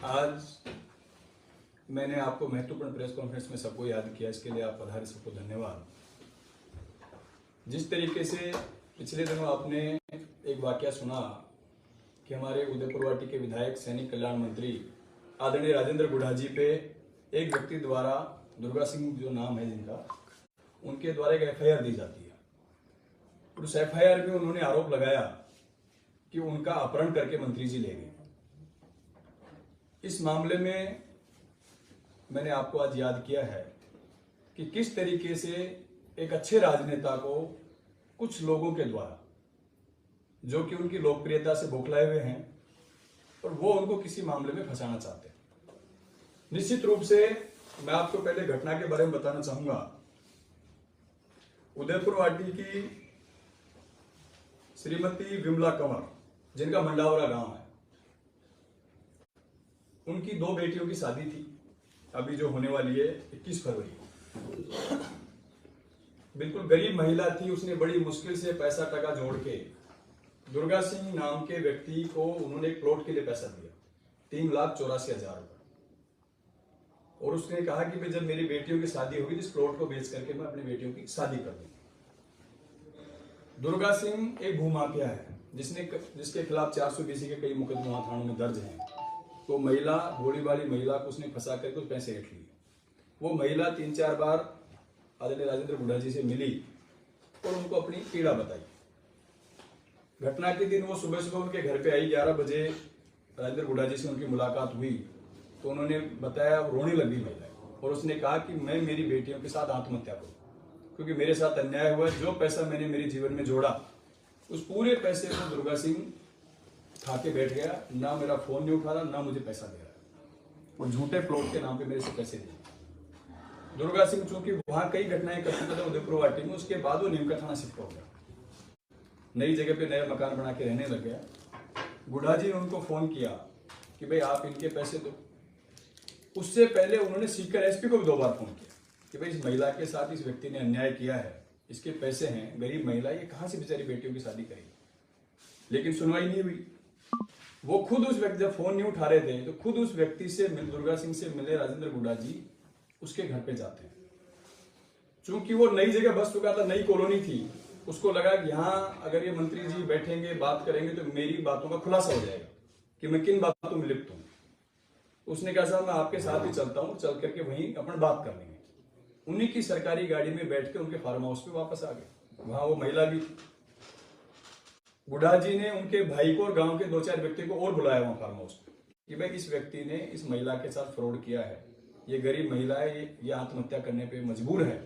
आज मैंने आपको महत्वपूर्ण प्रेस कॉन्फ्रेंस में सबको याद किया, इसके लिए आप पधारे, सबको धन्यवाद। जिस तरीके से पिछले दिनों आपने एक वाकया सुना कि हमारे उदयपुर वाटी के विधायक सैनिक कल्याण मंत्री आदरणीय राजेंद्र गुढ़ा जी पे एक व्यक्ति द्वारा, दुर्गा सिंह जो नाम है जिनका, उनके द्वारा एक एफआईआर दी जाती है। और उस एफआईआर में उन्होंने आरोप लगाया कि उनका अपहरण करके मंत्री जी ले गए। इस मामले में मैंने आपको आज याद किया है कि किस तरीके से एक अच्छे राजनेता को कुछ लोगों के द्वारा, जो कि उनकी लोकप्रियता से बौखलाए हुए हैं, और वो उनको किसी मामले में फंसाना चाहते हैं। निश्चित रूप से मैं आपको पहले घटना के बारे में बताना चाहूंगा। उदयपुर वाटी की श्रीमती विमला कंवर, जिनका मंडावरा गांव है, उनकी 2 बेटियों की शादी थी, अभी जो होने वाली है 21 फरवरी को। बिल्कुल गरीब महिला थी, उसने बड़ी मुश्किल से पैसा टका जोड़ के दुर्गा सिंह नाम के व्यक्ति को उन्होंने एक प्लॉट के लिए पैसा दिया, 3,84,000 रुपए। और उसने कहा कि भाई जब मेरी बेटियों की शादी होगी तो इस प्लॉट को बेच करके मैं अपनी बेटियों की शादी कर दूंगा। दुर्गा सिंह एक भूमाफिया है जिसके खिलाफ 420 के कई मुकदमे थानों में दर्ज हैं। तो महिला, भोली वाली महिला को उसने फंसा करके कुछ पैसे रख लिए। वो महिला 3-4 बार आदरणीय राजेंद्र गुढ़ा जी से मिली और उनको अपनी पीड़ा बताई। घटना के दिन वो सुबह सुबह उनके घर पे आई, 11 बजे राजेंद्र गुढ़ा जी से उनकी मुलाकात हुई। तो उन्होंने बताया, रोने लगी महिला, और उसने कहा कि मैं मेरी बेटियों के साथ आत्महत्या करूं, क्योंकि मेरे साथ अन्याय हुआ। जो पैसा मैंने मेरे जीवन में जोड़ा, उस पूरे पैसे को दुर्गा सिंह खा के बैठ गया। ना मेरा फोन नहीं उठा रहा, ना मुझे पैसा दे रहा, और झूठे प्लॉट के नाम पे मेरे से पैसे दिए। दुर्गा सिंह चूंकि वहां कई घटनाएं करते थे उदयपुर वाटी में, उसके बाद वो नीमका थाना शिफ्ट हो गया, नई जगह पे नया मकान बना के रहने लग गया। गुढ़ा जी ने उनको फोन किया कि भाई आप इनके पैसे दो। उससे पहले उन्होंने सीकर एसपी को भी 2 बार फोन किया कि भाई इस महिला के साथ इस व्यक्ति ने अन्याय किया है, इसके पैसे हैं, गरीब महिला, ये कहां से बेचारी बेटियों की शादी करेगी। लेकिन सुनवाई नहीं हुई। वो खुद उस व्यक्ति, जब फोन नहीं उठा रहे थे तो खुद उस व्यक्ति से दुर्गा सिंह से मिले राजेंद्र गुढ़ा जी उसके घर पे जाते हैं। चूंकि वो नई जगह बस चुका था, नई कॉलोनी थी, उसको लगा कि यहाँ अगर ये मंत्री जी बैठेंगे, बात करेंगे तो मेरी बातों का खुलासा हो जाएगा कि मैं किन बातों में लिप्त हूं। उसने कहा साहब मैं आपके साथ ही चलता हूं, चल करके वहीं अपन बात कर लेंगे। उन्हीं की सरकारी गाड़ी में बैठ के उनके फार्म हाउस पे वापस आ गए। वहां वो महिला भी थी। गुढ़ा जी ने उनके भाई को और गांव के 2-4 व्यक्ति को और बुलाया वहां फार्म हाउस पे कि भाई इस व्यक्ति ने इस महिला के साथ फ्रॉड किया है, ये गरीब महिला है, ये आत्महत्या करने पे मजबूर है,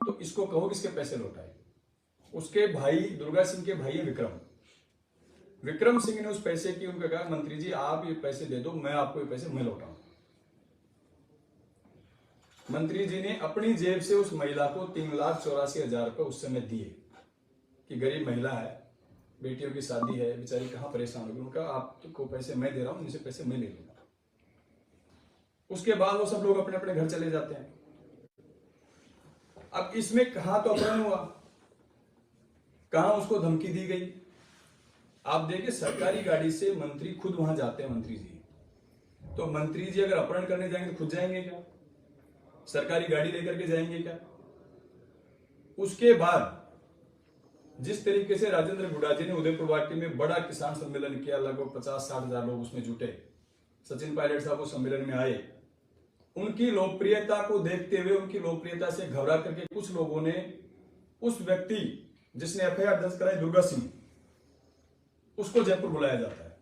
तो इसको कहो कि इसके पैसे लौटाए। उसके भाई, दुर्गा सिंह के भाई है विक्रम सिंह ने उस पैसे की उनको कहा, मंत्री जी आप ये पैसे दे दो, मैं आपको ये पैसे मैं लौटाऊं। मंत्री जी ने अपनी जेब से उस महिला को 3,84,000 रुपए उस समय दिए कि गरीब महिला है, बेटियों की शादी है, बेचारी कहां परेशान होगी। उनका आपको पैसे मैं दे रहा हूं, इनसे पैसे मैं ले लूंगा। उसके बाद वो सब लोग अपने अपने घर चले जाते हैं। अब इसमें कहां तो अपहरण हुआ, कहां उसको धमकी दी गई। आप देखिए, सरकारी गाड़ी से मंत्री खुद वहां जाते हैं। मंत्री जी तो मंत्री जी अगर अपहरण करने जाएंगे तो खुद जाएंगे क्या? सरकारी गाड़ी लेकर के जाएंगे क्या? उसके बाद जिस तरीके से राजेंद्र गुढ़ा जी ने उदयपुर वाटी में बड़ा किसान सम्मेलन किया, लगभग 50-60 हजार लोग उसमें जुटे, सचिन पायलट साहब उस सम्मेलन में आए। उनकी लोकप्रियता को देखते हुए, उनकी लोकप्रियता से घबरा करके कुछ लोगों ने उस व्यक्ति जिसने एफआईआर दर्ज कराई, दुर्गा सिंह, उसको जयपुर बुलाया जाता है।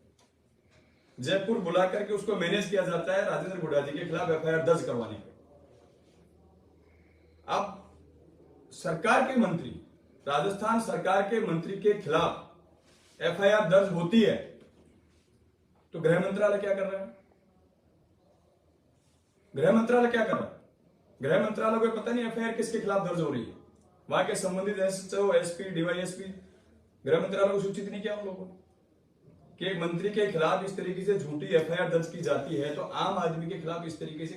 जयपुर बुला करके उसको मैनेज किया जाता है राजेंद्र गुढ़ा जी के खिलाफ एफआईआर दर्ज करवाने के। अब सरकार के मंत्री, राजस्थान सरकार के मंत्री के खिलाफ एफआईआर दर्ज होती है तो गृह मंत्रालय क्या कर रहा है? गृह मंत्रालय क्या कर रहा है? गृह मंत्रालय को पता नहीं एफआईआर किसके खिलाफ दर्ज हो रही है। वहां के संबंधित एसएचओ, एसपी, डीवाईएसपी, गृह मंत्रालय को सूचित नहीं किया उन लोगों ने कि एक मंत्री के खिलाफ इस तरीके से झूठी एफआईआर दर्ज की जाती है, तो आम आदमी के खिलाफ इस तरीके से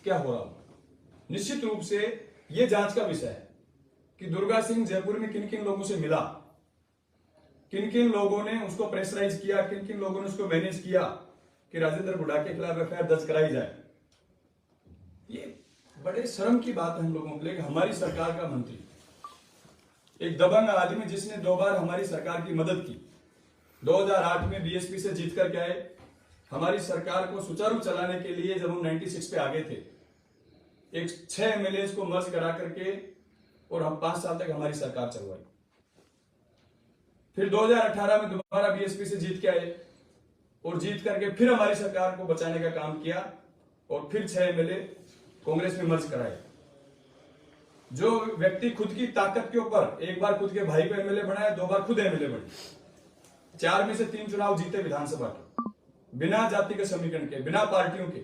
क्या हो रहा होगा। निश्चित रूप से यह जांच का विषय है कि दुर्गा सिंह जयपुर में किन किन लोगों से मिला, किन किन लोगों ने उसको प्रेशराइज किया, किन किन लोगों ने उसको मैनेज किया कि राजेंद्र गुडा के खिलाफ एफआईआर दर्ज कराई जाए। ये बड़े शर्म की बात है हम लोगों के लिए कि हमारी सरकार का मंत्री, एक दबंग आदमी जिसने 2 बार हमारी सरकार की मदद की, 2008 में बीएसपी से जीत कर के आए, हमारी सरकार को सुचारू चलाने के लिए जब हम 96 पे आगे थे, एक 6 एमएलए को मर्ज करा करके और हम 5 साल तक हमारी सरकार चलवाई। फिर 2018 में दोबारा बीएसपी से जीत के आए और जीत करके फिर हमारी सरकार को बचाने का काम किया और फिर 6 एमएलए कांग्रेस में मर्ज कराए। जो व्यक्ति खुद की ताकत के ऊपर एक बार खुद के भाई को एमएलए बनाया, 2 बार खुद एमएलए बने, 4 में से 3 चुनाव जीते विधानसभा के, बिना जाति के समीकरण के, बिना पार्टियों के।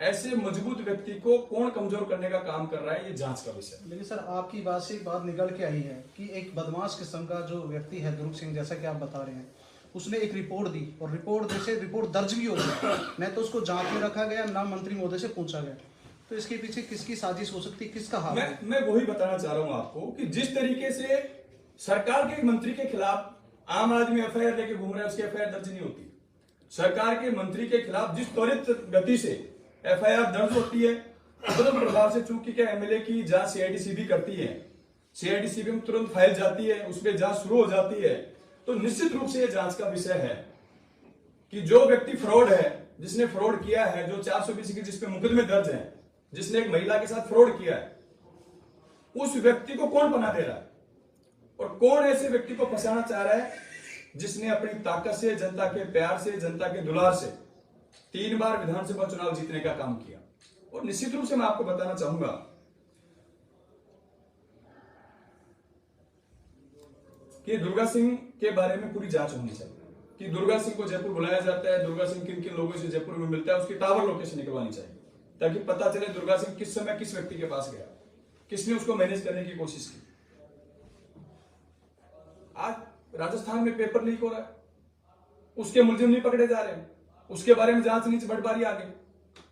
ऐसे मजबूत व्यक्ति को कौन कमजोर करने का काम कर रहा है, ये जांच का विषय। लेकिन सर आपकी बात से एक बात निकल के आई है कि एक बदमाश किस्म का जो व्यक्ति है दुर्ग सिंह, जैसा कि आप बता रहे हैं, उसने एक रिपोर्ट दी और रिपोर्ट दर्ज भी हो गई, मैं तो उसको जांच में रखा गया, ना मंत्री महोदय से पूछा गया। तो इसके पीछे किसकी साजिश हो सकती है, किसका हाथ है? मैं वही बताना चाह रहा हूं आपको कि जिस तरीके से सरकार के मंत्री के खिलाफ आम आदमी एफआईआर लेके घूम रहा है, उसकी एफआईआर दर्ज नहीं होती। सरकार के मंत्री के खिलाफ जिस त्वरित गति से एफआईआर दर्ज होती है, तुरंत प्रभाव से, चूंकि क्या एमएलए की जांच सीआईडीसीबी करती है, सीआईडीसीबी में तुरंत फाइल जाती है, उस पर जांच शुरू हो जाती है, तो निश्चित रूप से यह जांच का विषय है कि जो व्यक्ति फ्रॉड है, जिसने फ्रॉड किया है, जो 420 की जिसपे मुकदमे दर्ज है, जिसने एक महिला के साथ फ्रॉड किया है, उस व्यक्ति को कौन बना दे रहा है और कौन ऐसे व्यक्ति को फंसाना चाह रहा है जिसने अपनी ताकत से, जनता के प्यार से, जनता के दुलार से 3 बार विधानसभा चुनाव जीतने का काम किया। और निश्चित रूप से मैं आपको बताना चाहूंगा कि दुर्गा सिंह के बारे में पूरी जांच होनी चाहिए कि दुर्गा सिंह को जयपुर बुलाया जाता है, दुर्गा सिंह किन किन लोगों से जयपुर में मिलता है, उसकी टावर लोकेशन निकलवानी चाहिए ताकि पता चले दुर्गा सिंह किस समय किस व्यक्ति के पास गया, किसने उसको मैनेज करने की कोशिश की। आज राजस्थान में पेपर लीक हो रहा है, उसके मुलजिम नहीं पकड़े जा रहे, उसके बारे में जांच नहीं बढ़ पा रही आगे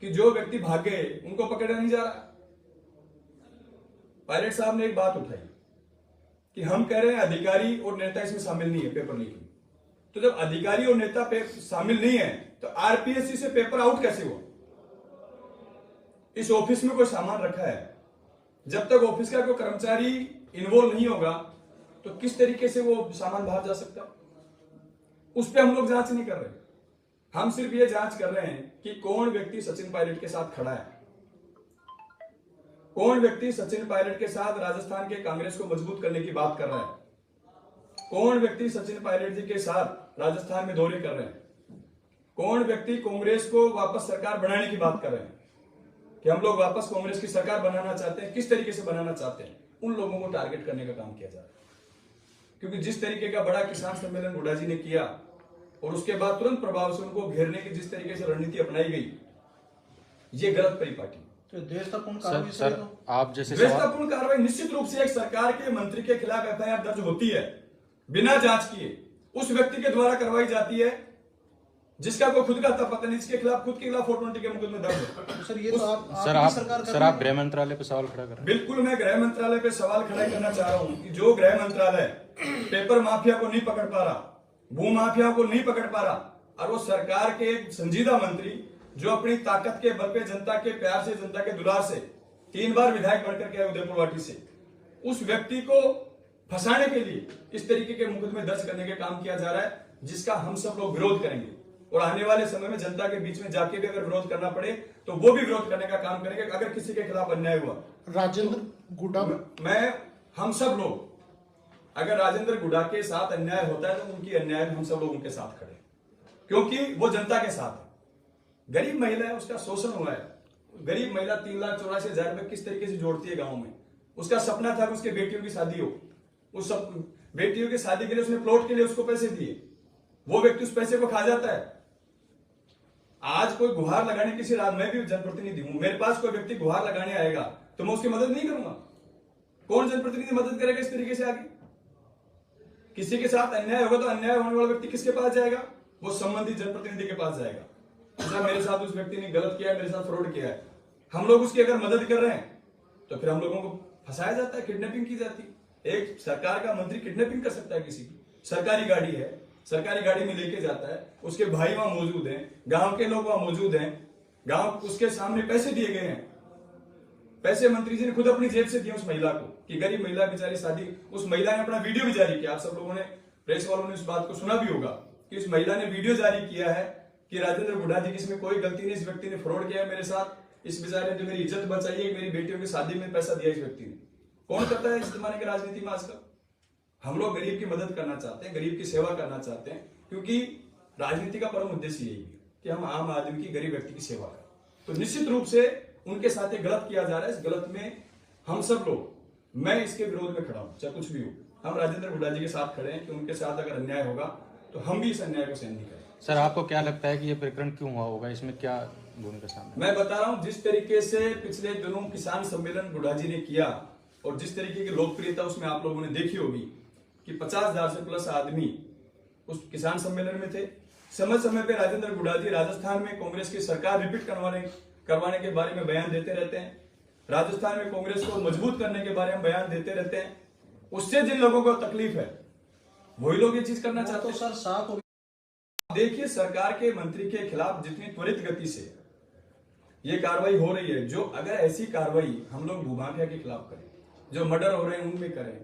कि जो व्यक्ति भाग गए उनको पकड़ा नहीं जा रहा। पायलट साहब ने एक बात उठाई कि हम कह रहे हैं अधिकारी और नेता इसमें शामिल नहीं है पेपर लीक में। तो जब अधिकारी और नेता शामिल नहीं है तो आरपीएससी से पेपर आउट कैसे हुआ? इस ऑफिस में कोई सामान रखा है, जब तक ऑफिस का कोई कर्मचारी इन्वॉल्व नहीं होगा तो किस तरीके से वो सामान बाहर जा सकता है? उस पर हम लोग जांच नहीं कर रहे, हम सिर्फ ये जांच कर रहे हैं कि कौन व्यक्ति सचिन पायलट के साथ खड़ा है, कौन व्यक्ति सचिन पायलट के साथ राजस्थान के कांग्रेस को मजबूत करने की बात कर रहा है, कौन व्यक्ति सचिन पायलट जी के साथ राजस्थान में दौरे कर रहे हैं, कौन व्यक्ति कांग्रेस को वापस सरकार बनाने की बात कर रहे हैं कि हम लोग वापस कांग्रेस की सरकार बनाना चाहते हैं, किस तरीके से बनाना चाहते हैं, उन लोगों को टारगेट करने का काम किया जा रहा है। क्योंकि जिस तरीके का बड़ा किसान सम्मेलन हुड्डा जी ने किया और उसके बाद तुरंत प्रभाव से उनको घेरने की जिस तरीके से रणनीति अपनाई गई, ये गलत परिपाटी। तो देशतापूर्ण कार्रवाई सर आप जैसे देशतापूर्ण कार्रवाई निश्चित रूप से एक सरकार के मंत्री के खिलाफ एफआईआर दर्ज होती है बिना जांच किए, उस व्यक्ति के द्वारा करवाई जाती है जिसका कोई खुद का पता नहीं, जिसके खिलाफ खुद के खिलाफ 420 के मुकदमे दर्ज है। सर ये तो आप गृह मंत्रालय पे सवाल खड़ा कर रहे हैं। बिल्कुल, मैं गृह मंत्रालय पे सवाल खड़ा करना चाह रहा हूं कि जो गृह मंत्रालय पेपर माफिया को नहीं पकड़ पा रहा, भू माफिया को नहीं पकड़ पा रहा, और वो सरकार के एक संजीदा मंत्री जो अपनी ताकत के बल पे, जनता के प्यार से, जनता के दुलार से 3 बार विधायक बढ़कर के आए उदयपुर वाटी से, उस व्यक्ति को फंसाने के लिए इस तरीके के मुकदमे दर्ज करने का काम किया जा रहा है, जिसका हम सब लोग विरोध करेंगे और आने वाले समय में जनता के बीच में जाके भी अगर विरोध करना पड़े तो वो भी विरोध करने का काम करेंगे। अगर किसी के खिलाफ अन्याय हुआ, राजेंद्र गुडा, हम सब लोग, अगर राजेंद्र गुडा के साथ अन्याय होता है तो उनकी अन्याय में हम सब लोग उनके साथ खड़े, क्योंकि वो जनता के साथ है। गरीब महिला है, उसका शोषण हुआ है। गरीब महिला 3,84,000 रुपए किस तरीके से जोड़ती है गांव में। उसका सपना था कि उसके बेटियों की शादी हो, उस सब बेटियों की शादी के लिए उसने प्लॉट के लिए उसको पैसे दिए, वो व्यक्ति उस पैसे को खा जाता है। आज कोई गुहार लगाने किसी रात, मैं भी जनप्रतिनिधि हूं, मेरे पास कोई व्यक्ति गुहार लगाने आएगा तो मैं उसकी मदद नहीं करूंगा। कौन जनप्रतिनिधि मदद करेगा इस तरीके से आगे? किसी के साथ अन्याय होगा तो अन्याय होने वाला व्यक्ति किसके पास जाएगा? वो संबंधित जनप्रतिनिधि के पास जाएगा। जैसा मेरे साथ उस व्यक्ति ने गलत किया है, मेरे साथ फ्रॉड किया है, हम लोग उसकी अगर मदद कर रहे हैं तो फिर हम लोगों को फंसाया जाता है, किडनैपिंग की जाती है। एक सरकार का मंत्री किडनैपिंग कर सकता है किसी की? सरकारी गाड़ी है, सरकारी गाड़ी में लेके जाता है, उसके भाई वहां मौजूद हैं, गांव के लोग वहां मौजूद हैं, गांव उसके सामने पैसे दिए गए हैं, पैसे मंत्री जी ने खुद अपनी जेब से दिए उस महिला को, कि गरीब महिला बेचारी शादी, उस महिला ने अपना वीडियो भी जारी किया। आप सब लोगों ने, प्रेस वालों ने इस बात को सुना भी होगा कि उस महिला ने वीडियो जारी किया है कि राजेंद्र गुड्डा जी की इसमें कोई गलती नहीं, इस व्यक्ति ने फ्रॉड किया है मेरे साथ, इस बेचारे ने जो मेरी इज्जत बचाई है, मेरी बेटियों की शादी में पैसा दिया इस व्यक्ति ने। कौन करता है इस जमाने की राजनीति में आजकल? हम लोग गरीब की मदद करना चाहते हैं, गरीब की सेवा करना चाहते हैं, क्योंकि राजनीति का परम उद्देश्य यही है कि हम आम आदमी की, गरीब व्यक्ति की सेवा करें। तो निश्चित रूप से उनके साथ एक गलत किया जा रहा है। इस गलत में हम सब लोग, मैं इसके विरोध में खड़ा हूं, चाहे कुछ भी हो, हम राजेंद्र गुड्डा जी के साथ खड़े हैं कि उनके साथ अगर अन्याय होगा तो हम भी इस अन्याय को सहन नहीं करेंगे। सर, आपको क्या लगता है कि ये प्रकरण क्यों हुआ होगा, इसमें क्या भूमिका सामने? मैं बता रहा हूं, जिस तरीके से पिछले दिनों किसान सम्मेलन गुड्डा जी ने किया और जिस तरीके की लोकप्रियता उसमें आप लोगों ने देखी होगी कि 50,000 से प्लस आदमी उस किसान सम्मेलन में थे। समय समय पे राजेंद्र गुड्डा जी राजस्थान में कांग्रेस की सरकार रिपीट करवाने के बारे में बयान देते रहते हैं, राजस्थान में कांग्रेस को मजबूत करने के बारे में बयान देते रहते हैं। उससे जिन लोगों को तकलीफ है वही लोग ये चीज करना चाहते तो हैं। सर साफ हो, देखिए, सरकार के मंत्री के खिलाफ जितनी त्वरित गति से ये कार्रवाई हो रही है, जो अगर ऐसी कार्रवाई हम लोग भूमाफिया के खिलाफ करें, जो मर्डर हो रहे हैं उनमें करें,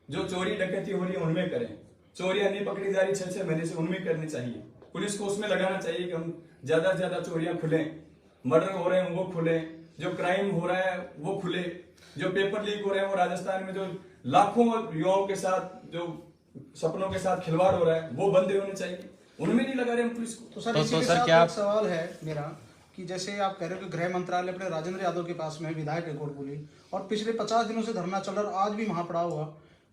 जो चोरी डकैती हो रही है उनमें करें, चोरियां नहीं पकड़ी जा रही 6-6 महीने से उनमें करनी चाहिए। पुलिस को उसमें लगाना चाहिए कि हम ज्यादा से ज्यादा चोरियां खुलें, मर्डर हो रहे हैं वो खुलें, जो क्राइम हो रहा है वो खुले, जो पेपर लीक हो रहे हैं वो राजस्थान में जो लाखों युवाओं के साथ जो सपनों के साथ खिलवाड़ हो रहा है वो बंद होने चाहिए, उनमें नहीं लगा रहे हम पुलिस को। तो सर तो इसी के सर साथ क्या एक सवाल है मेरा कि जैसे आप कह रहे हो कि गृह मंत्रालय अपने राजेंद्र यादव के पास में विधायक रिकॉर्ड बोली और पिछले 50 दिनों से धरना चल रहा और आज भी वहां पड़ा हुआ,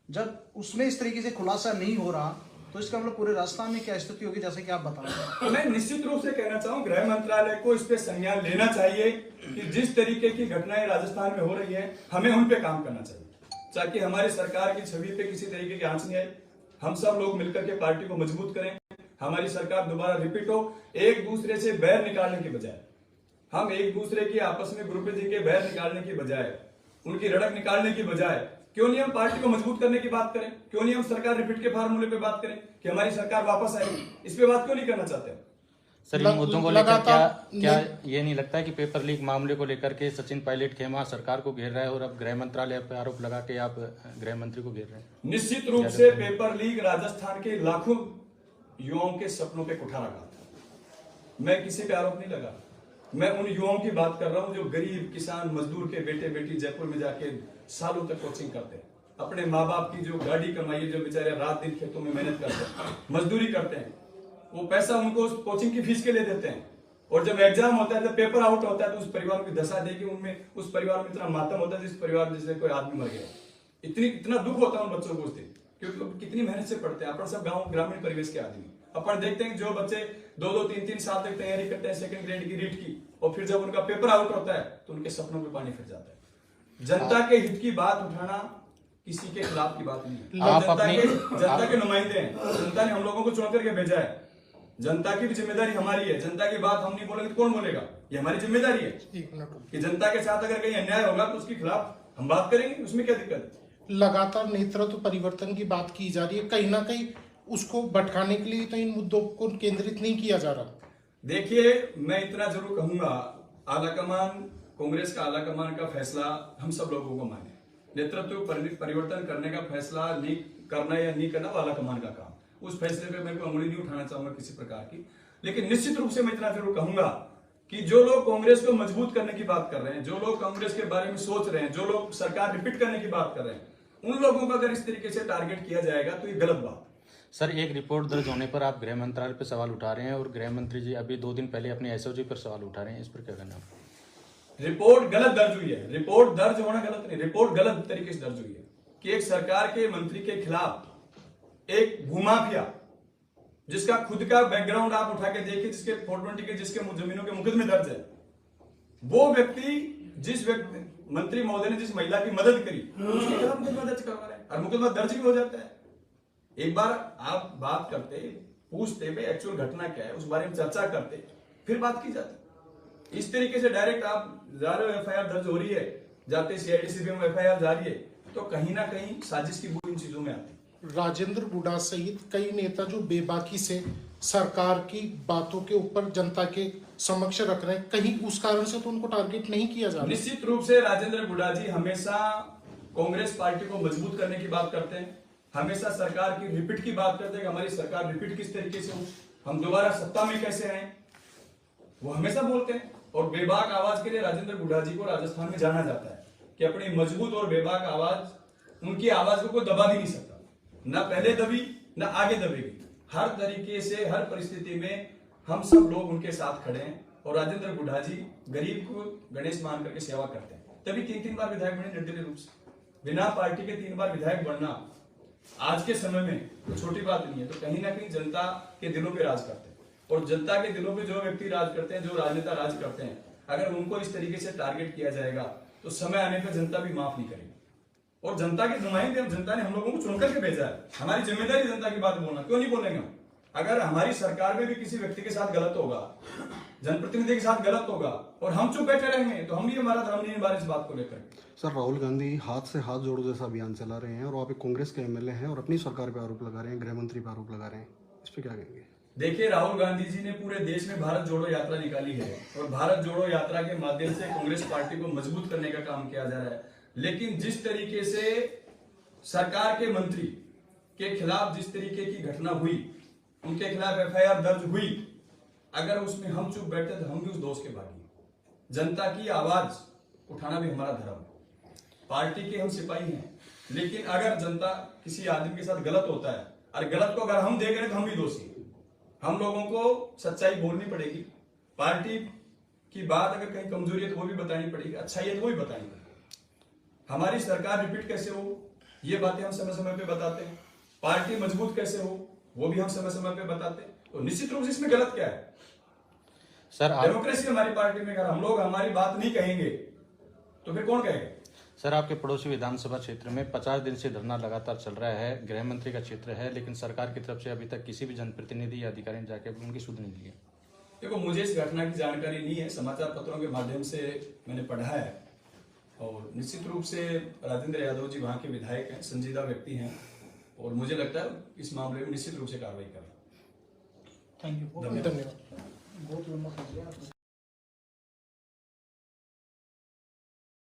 जब उसमें इस तरीके से खुलासा नहीं हो रहा तो इसका मतलब पूरे राजस्थान में क्या स्थिति होगी, जैसे कि आप बता रहे हैं? तो मैं निश्चित रूप से कहना चाहूँ गृह मंत्रालय को इस पे संज्ञान लेना चाहिए कि जिस तरीके की घटनाएं राजस्थान में हो रही है हमें उन पे काम करना चाहिए, ताकि हमारी सरकार की छवि पे किसी तरीके की आंच नहीं आए। हम सब लोग मिलकर के पार्टी को मजबूत करें, हमारी सरकार दोबारा रिपीट हो। एक दूसरे से बैर निकालने की बजाय, हम एक दूसरे की आपस में ग्रुपिज्म के बैर निकालने की बजाय, उनकी रड़क निकालने की बजाय, क्यों नहीं हम पार्टी को मजबूत करने की बात करें? क्यों नहीं हम सरकार रिपीट के फार्मूले पे बात करें कि हमारी सरकार वापस आए? इस पे बात क्यों नहीं करना चाहते? सर, इन मुद्दों को लेकर क्या ये नहीं लगता है कि पेपर लीक मामले को लेकर के सचिन पायलट खेमा सरकार को घेर रहा है और अब गृह मंत्रालय पर आरोप लगा के आप गृह मंत्री को घेर रहे हैं? निश्चित रूप से पेपर लीक राजस्थान के लाखों युवाओं के सपनों पे कुठारा था। मैं किसी पे आरोप नहीं लगा, मैं उन युवाओं की बात कर रहा हूं जो गरीब किसान मजदूर के बेटे बेटी जयपुर में जाके सालों तक कोचिंग करते हैं, अपने माँ बाप की जो गाड़ी कमाई है, जो बेचारे रात दिन खेतों में मेहनत करते हैं, मजदूरी करते हैं, वो पैसा उनको उस कोचिंग की फीस के लिए देते हैं। और जब एग्जाम होता है, जब पेपर आउट होता है, तो उस परिवार की दशा देखी, उनमें उस परिवार में इतना मातम होता है जिस परिवार में जैसे कोई आदमी मर गया, इतना दुख होता है उन बच्चों को उस दिन, क्योंकि वो कितनी मेहनत से पढ़ते हैं। अपन सब गाँव ग्रामीण परिवेश के आदमी, अपन देखते हैं जो बच्चे 2-2, 3-3 साल तक तैयारी करते हैं सेकंड ग्रेड की रीट की, और फिर जब उनका पेपर आउट होता है तो उनके सपनों में पानी फिर जाता है। जनता के हित की बात उठाना किसी के खिलाफ की बात नहीं है। आप जनता के नुमाइंदे हैं, जनता ने हम लोगों को चुन करके भेजा है, जनता की भी जिम्मेदारी हमारी है। जनता की बात हम नहीं बोलेंगे तो कौन बोलेगा? ये हमारी जिम्मेदारी है कि जनता के साथ अगर कहीं अन्याय होगा तो उसके खिलाफ हम बात करेंगे, उसमें क्या दिक्कत है? लगातार नेतृत्व परिवर्तन की बात की जा रही है, कहीं ना कहीं उसको भटकाने के लिए तो इन मुद्दों को केंद्रित नहीं किया जा रहा। देखिए, मैं इतना जरूर कहूंगा, आलाकमान, कांग्रेस का आलाकमान का फैसला हम सब लोगों को माने। नेतृत्व परिवर्तन करने का फैसला नहीं करना या नहीं करना वो आलाकमान का काम, उस फैसले पे मैं कोई उंगली नहीं उठाना चाहूंगा किसी प्रकार की। लेकिन निश्चित रूप से मैं इतना जरूर कहूंगा कि जो लोग कांग्रेस को मजबूत करने की बात कर रहे हैं, जो लोग कांग्रेस के बारे में सोच रहे हैं, जो लोग सरकार रिपीट करने की बात कर रहे हैं, उन लोगों को अगर इस तरीके से टारगेट किया जाएगा तो ये गलत बात। सर, एक रिपोर्ट दर्ज होने पर आप गृह मंत्रालय पर सवाल उठा रहे हैं और गृह मंत्री जी अभी 2 दिन पहले अपने एसओजी पर सवाल उठा रहे हैं, इस पर क्या कहना है? रिपोर्ट गलत दर्ज हुई है, रिपोर्ट दर्ज होना गलत नहीं, रिपोर्ट गलत तरीके से दर्ज हुई है कि एक सरकार के मंत्री के खिलाफ एक भूमाफिया, जिसका खुद का बैकग्राउंड आप उठा के देखिए, जिसके 420 के जिसके जमीनों के मुकदमे दर्ज है, वो व्यक्ति जिस व्यक्ति मंत्री महोदय ने जिस महिला की मदद करी उसके खिलाफ मुकदमा दर्ज करवा रहे हैं और मुकदमा दर्ज भी हो जाता है। एक बार आप बात करते, पूछते भाई एक्चुअल घटना क्या है, उस बारे में चर्चा करते, फिर बात की जाती। इस तरीके से डायरेक्ट आप जा रहे हो, एफआईआर दर्ज हो रही है, जाते सीआईडी सीबीआई में एफआईआर जा रही है, तो कहीं ना कहीं साजिश की बू इन चीजों में आती है। राजेंद्र गुडा सहित कई नेता जो बेबाकी से सरकार की बातों के ऊपर जनता के समक्ष रख रहे हैं, कहीं उस कारण से तो उनको टारगेट नहीं किया जा रहा? निश्चित रूप से राजेंद्र गुडा जी हमेशा कांग्रेस पार्टी को मजबूत करने की बात करते हैं, हमेशा सरकार की रिपीट की बात करते हैं कि हमारी सरकार रिपीट किस तरीके से हो, हम दोबारा सत्ता में कैसे आए, वो हमेशा बोलते हैं। और बेबाक आवाज के लिए राजेंद्र गुडा जी को राजस्थान में जाना जाता है कि अपनी मजबूत और बेबाक आवाज, उनकी आवाज को कोई दबा भी नहीं सकता, ना पहले दबी ना आगे दबेगी। हर तरीके से हर परिस्थिति में हम सब लोग उनके साथ खड़े हैं और राजेंद्र गुडा जी गरीब को गणेश मान करके सेवा करते हैं, तभी 3-3 बार विधायक बने निर्दलीय रूप से। बिना पार्टी के 3 बार विधायक बनना आज के समय में तो छोटी बात नहीं है। तो कहीं ना कहीं जनता के दिलों पे राज करते हैं, और जनता के दिलों पे जो व्यक्ति राज करते हैं, जो राजनेता राज करते हैं, अगर उनको इस तरीके से टारगेट किया जाएगा तो समय आने पर जनता भी माफ नहीं करेगी। और जनता के नुमाइंदे, जनता ने हम लोगों को चुनकर के भेजा है, हमारी जिम्मेदारी जनता की बात बोलना, क्यों नहीं बोलेंगे हम? अगर हमारी सरकार में भी किसी व्यक्ति के साथ गलत होगा, जनप्रतिनिधि के साथ गलत होगा और हम चुप बैठे रहेंगे तो हम भी, हमारा धर्म नहीं निभा इस बात को लेकर। सर, राहुल गांधी हाथ से हाथ जोड़ो जैसा अभियान चला रहे हैं और वहाँ पे कांग्रेस के एमएलए हैं और अपनी सरकार पे आरोप लगा रहे हैं, गृह मंत्री पे आरोप लगा रहे हैं, इस पे क्या कहेंगे? देखिए, राहुल गांधी जी ने पूरे देश में भारत जोड़ो यात्रा निकाली है और भारत जोड़ो यात्रा के माध्यम से कांग्रेस पार्टी को मजबूत करने का काम किया जा रहा है। लेकिन जिस तरीके से सरकार के मंत्री के खिलाफ जिस तरीके की घटना हुई, उनके खिलाफ एफआईआर दर्ज हुई, अगर उसमें हम चुप बैठते तो हम भी उस दोष के भागी। जनता की आवाज उठाना भी हमारा धर्म है, पार्टी के हम सिपाही हैं। लेकिन अगर जनता किसी आदमी के साथ गलत होता है और गलत को अगर हम देख रहे हैं तो हम भी दोषी हैं। हम लोगों को सच्चाई बोलनी पड़ेगी, पार्टी की बात अगर कहीं कमजोरी है तो वो भी बतानी पड़ेगी, अच्छाई है तो वो भी बतानी पड़ेगी। हमारी सरकार रिपीट कैसे हो ये बातें हम समय समय पे बताते हैं, पार्टी मजबूत कैसे हो वो भी हम समय समय पे बताते हैं। तो निश्चित रूप से इसमें गलत क्या है? सर डेमोक्रेसी हमारी पार्टी में, अगर हम लोग हमारी बात नहीं कहेंगे तो फिर कौन कहेगा? सर, आपके पड़ोसी विधानसभा क्षेत्र में 50 दिन से धरना लगातार चल रहा है, गृह मंत्री का क्षेत्र है, लेकिन सरकार की तरफ से अभी तक किसी भी जनप्रतिनिधि या अधिकारी ने जाके उनकी सुध नहीं ली है। देखो, मुझे इस घटना की जानकारी नहीं है, समाचार पत्रों के माध्यम से मैंने पढ़ा है। और निश्चित रूप से राजेंद्र यादव जी वहां के विधायक हैं, संजीदा व्यक्ति हैं, और मुझे लगता है इस मामले में निश्चित रूप से कार्रवाई करें। Thank you. धन्यवाद।